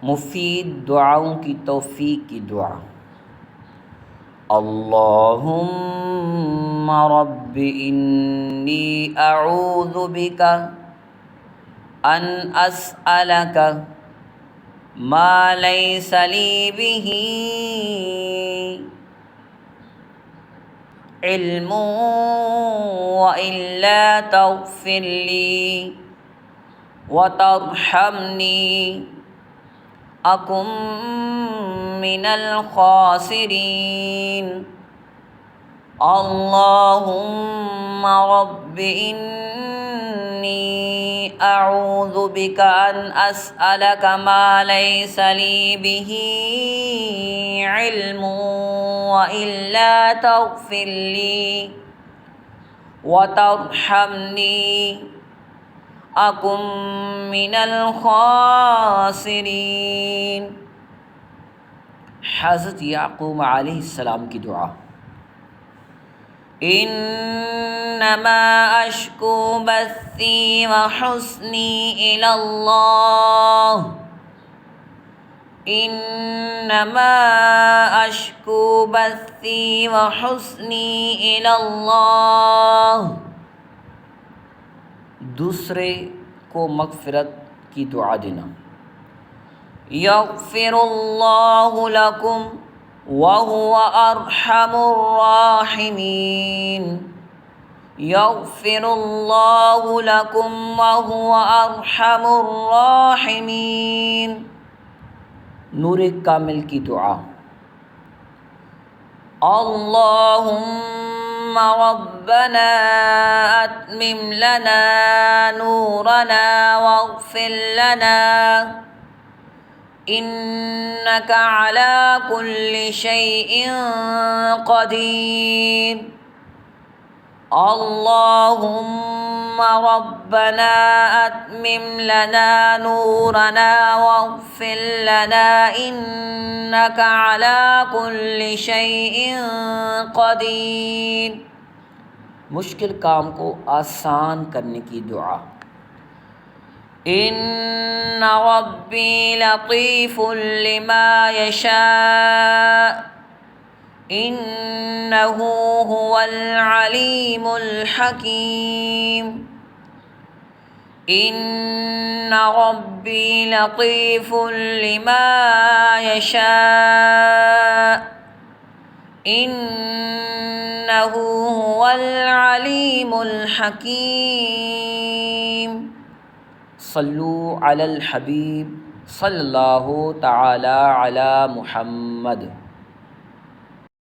مفید دعاؤں کی توفیق کی دعا۔ اللہم رب انی اعوذ بک ان اسألک ما لیس لی بہ علم وإلا تغفر لی وترحمنی اکن من الخاسرین۔ اللہم رب انی اعوذ بک ان اسألک ما لیس لی بہ علم وإلا تغفر لی وترحمنی اکن من الخاسرین۔ حضرت یعقوب علیہ السلام کی دعا۔ انما اشکو بثی وحزنی الی اللہ، انما اشکو بثی وحزنی الی اللہ۔ دوسرے کو مغفرت کی دعا دینا۔ یغفر اللہ لکم وہو ارحم الراحمین، یغفر اللہ لکم وہو ارحم الراحمین۔ نور کامل کی دعا۔ اللہم ربنا اتمم لنا نورنا واغفر لنا انک علی کل شیء قدیر۔ اللہم ربنا اتمم لنا نورنا واغفر لنا انک علی کل شیء قدیر۔ مشکل کام کو آسان کرنے کی دعا۔ ان ربی لطیف لما یشاء انہ هو العلیم الحکیم۔ ان ربی لطیف لما یشاء انہ هو العلیم الحکیم۔ صلو علی الحبیب صلی اللہ تعالی علی محمد۔